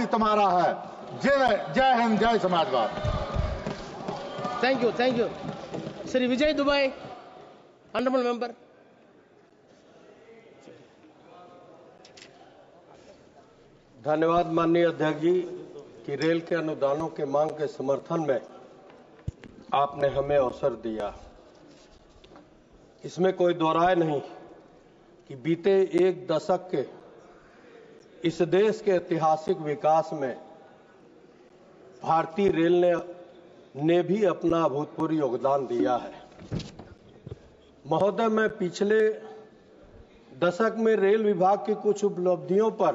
भी तुम्हारा है। जय हिंद, जय समाजवाद। Thank you Shri Vijay Dubey, honourable member. धन्यवाद माननीय अध्यक्ष जी कि रेल के अनुदानों के मांग के समर्थन में आपने हमें अवसर दिया। इसमें कोई दो राय नहीं कि बीते एक दशक के इस देश के ऐतिहासिक विकास में भारतीय रेल ने भी अपना अभूतपूर्व योगदान दिया है। महोदय, मैं पिछले दशक में रेल विभाग की कुछ उपलब्धियों पर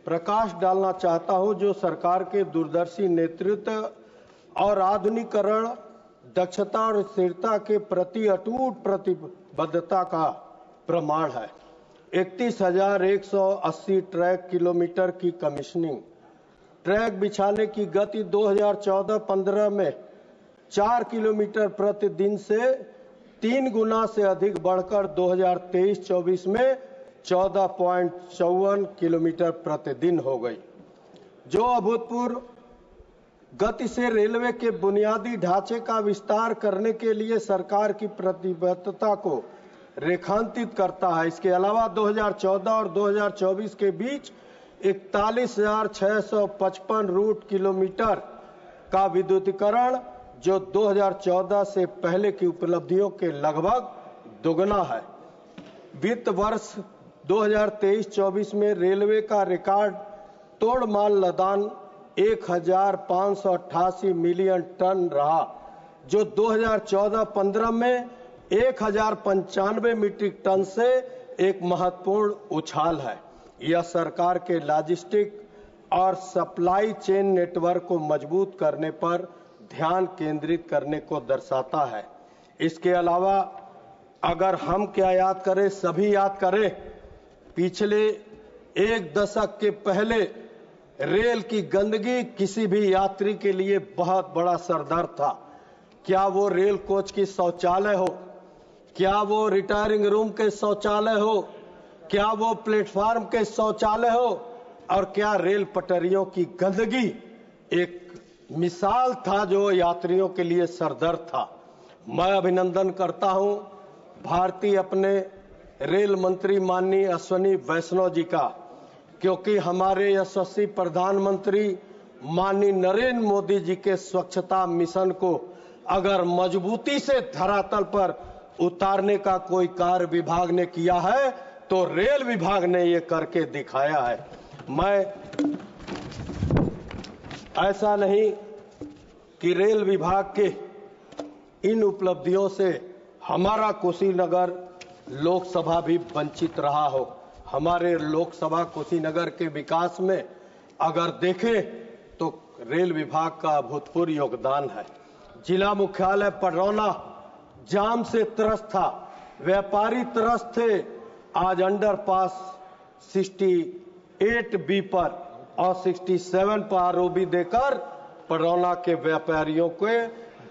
प्रकाश डालना चाहता हूं, जो सरकार के दूरदर्शी नेतृत्व और आधुनिकीकरण, दक्षता और स्थिरता के प्रति अटूट प्रतिबद्धता का प्रमाण है। 31,180 ट्रैक किलोमीटर की कमीशनिंग, ट्रैक बिछाने की गति 2014-15 में 4 किलोमीटर प्रतिदिन से 3 गुना से अधिक बढ़कर 2023-24 में 14.54 किलोमीटर प्रतिदिन हो गई। जो अभूतपूर्व गति से रेलवे के बुनियादी ढांचे का विस्तार करने के लिए सरकार की प्रतिबद्धता को रेखांकित करता है। इसके अलावा 2014 और 2024 के बीच 41,655 रूट किलोमीटर का विद्युतीकरण, जो 2014 से पहले की उपलब्धियों के लगभग दोगुना है। वित्त वर्ष 2023-24 में रेलवे का रिकॉर्ड तोड़ माल लदान 1,588 मिलियन टन रहा, जो 2014-15 में 1,095 मीट्रिक टन से एक महत्वपूर्ण उछाल है। यह सरकार के लॉजिस्टिक और सप्लाई चेन नेटवर्क को मजबूत करने पर ध्यान केंद्रित करने को दर्शाता है। इसके अलावा अगर हम क्या याद करें, सभी याद करें, पिछले एक दशक के पहले रेल की गंदगी किसी भी यात्री के लिए बहुत बड़ा सरदर्द था। क्या वो रेल कोच की शौचालय हो, क्या वो रिटायरिंग रूम के शौचालय हो, क्या वो प्लेटफार्म के शौचालय हो, और क्या रेल पटरियों की गंदगी एक मिसाल था जो यात्रियों के लिए सरदर्द था। मैं अभिनंदन करता हूं भारतीय अपने रेल मंत्री माननीय अश्विनी वैष्णव जी का, क्योंकि हमारे यशस्वी प्रधानमंत्री माननीय नरेंद्र मोदी जी के स्वच्छता मिशन को अगर मजबूती से धरातल पर उतारने का कोई कार्य विभाग ने किया है तो रेल विभाग ने ये करके दिखाया है। मैं ऐसा नहीं कि रेल विभाग के इन उपलब्धियों से हमारा कुशीनगर लोकसभा भी वंचित रहा हो। हमारे लोकसभा कुशीनगर के विकास में अगर देखें तो रेल विभाग का अभूतपूर्व योगदान है। जिला मुख्यालय पडरौना जाम से त्रस्त था, व्यापारी त्रस्त थे। आज अंडरपास 68B पर और 67 पर आरओबी देकर पडरौना के व्यापारियों को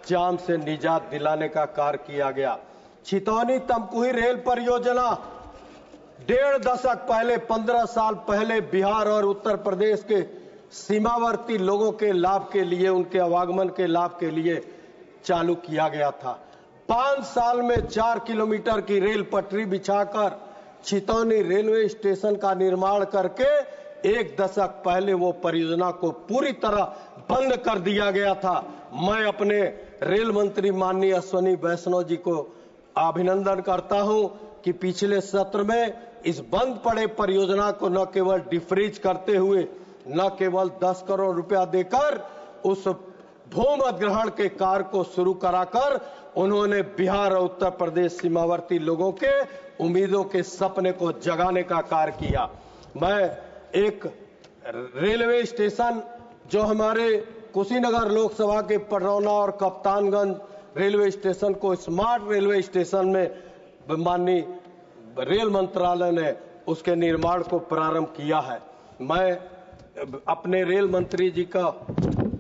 जाम से निजात दिलाने का कार्य किया गया। छितौनी तमकुही रेल परियोजना 1.5 दशक पहले, 15 साल पहले बिहार और उत्तर प्रदेश के सीमावर्ती लोगों के लाभ के लिए, उनके आवागमन के लाभ के लिए चालू किया गया था। 5 साल में 4 किलोमीटर की रेल पटरी बिछाकर छितौनी रेलवे स्टेशन का निर्माण करके 1 दशक पहले वो परियोजना को पूरी तरह बंद कर दिया गया था। मैं अपने रेल मंत्री माननीय अश्विनी वैष्णव जी को अभिनंदन करता हूं कि पिछले सत्र में इस बंद पड़े परियोजना को न केवल डिफ्रीज करते हुए, न केवल 10 करोड़ रुपया देकर उस भूमि अधिग्रहण के कार्य को शुरू कराकर उन्होंने बिहार और उत्तर प्रदेश सीमावर्ती लोगों के उम्मीदों के सपने को जगाने का कार्य किया। मैं एक रेलवे स्टेशन जो हमारे कुशीनगर लोकसभा के पडरौना और कप्तानगंज रेलवे स्टेशन को स्मार्ट रेलवे स्टेशन में माननीय रेल मंत्रालय ने उसके निर्माण को प्रारंभ किया है। मैं अपने रेल मंत्री जी का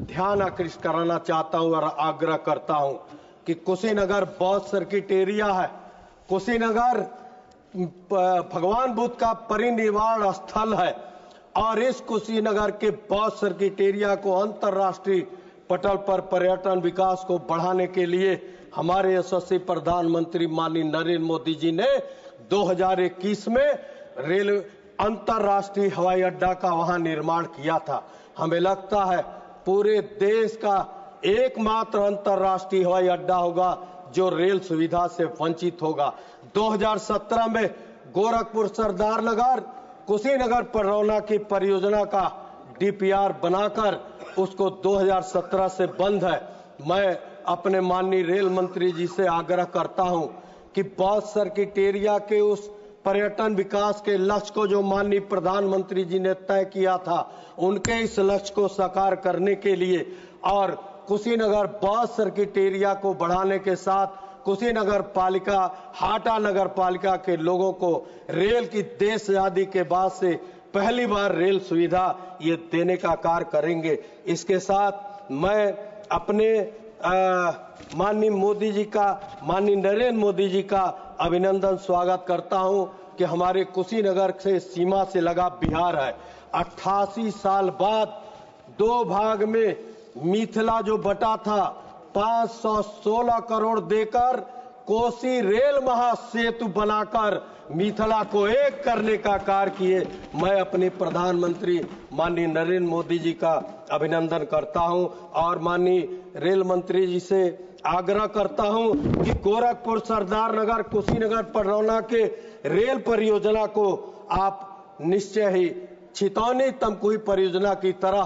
ध्यान आकृष्ट कराना चाहता हूं और आग्रह करता हूं कि कुशीनगर बौद्ध सर्किट एरिया है। कुशीनगर भगवान बुद्ध का परिनिर्वाण स्थल है और इस कुशीनगर के बौद्ध सर्किट एरिया को अंतर्राष्ट्रीय पटल पर पर्यटन विकास को बढ़ाने के लिए हमारे यशस्वी प्रधानमंत्री माननीय नरेंद्र मोदी जी ने 2021 में रेल अंतर्राष्ट्रीय हवाई अड्डा का वहां निर्माण किया था। हमें लगता है पूरे देश का एकमात्र अंतर्राष्ट्रीय हवाई अड्डा होगा जो रेल सुविधा से वंचित होगा। 2017 में गोरखपुर सरदारनगर कुशीनगर पडरौना की परियोजना का डीपीआर बनाकर उसको 2017 से बंद है। मैं अपने माननीय रेल मंत्री जी से आग्रह करता हूं कि बौद्ध सर्किट एरिया के उस पर्यटन विकास के लक्ष्य को जो माननीय प्रधानमंत्री जी ने तय किया था, उनके इस लक्ष्य को साकार करने के लिए और कुशीनगर बौद्ध सर्किट एरिया को बढ़ाने के साथ कुशीनगर पालिका, हाटा नगर पालिका के लोगों को रेल की देश आजादी के बाद से पहली बार रेल सुविधा ये देने का कार्य करेंगे। इसके साथ मैं अपने माननीय मोदी जी का, माननीय नरेंद्र मोदी जी का अभिनंदन स्वागत करता हूं कि हमारे कुशीनगर से सीमा से लगा बिहार है। 88 साल बाद 2 भाग में मिथिला जो बटा था 516 करोड़ देकर कोसी रेल महासेतु बनाकर मिथिला को एक करने का कार्य किए। मैं अपने प्रधानमंत्री माननीय नरेंद्र मोदी जी का अभिनंदन करता हूं और माननीय रेल मंत्री जी से आग्रह करता हूं कि गोरखपुर सरदारनगर कुशीनगर पडरौना के रेल परियोजना को आप निश्चय ही छितौनी तमकुही परियोजना की तरह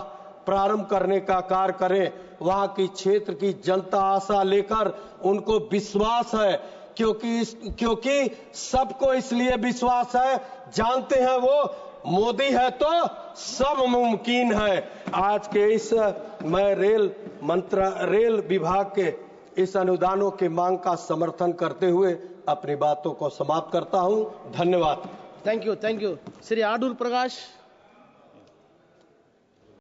प्रारंभ करने का कार्य करें। वहां की क्षेत्र की जनता आशा लेकर उनको विश्वास है, क्योंकि सबको इसलिए विश्वास है, जानते हैं वो मोदी है तो सब मुमकिन है। आज के इस मैं रेल विभाग के इस अनुदानों के मांग का समर्थन करते हुए अपनी बातों को समाप्त करता हूं। धन्यवाद। Thank you Shri Adoor Prakash.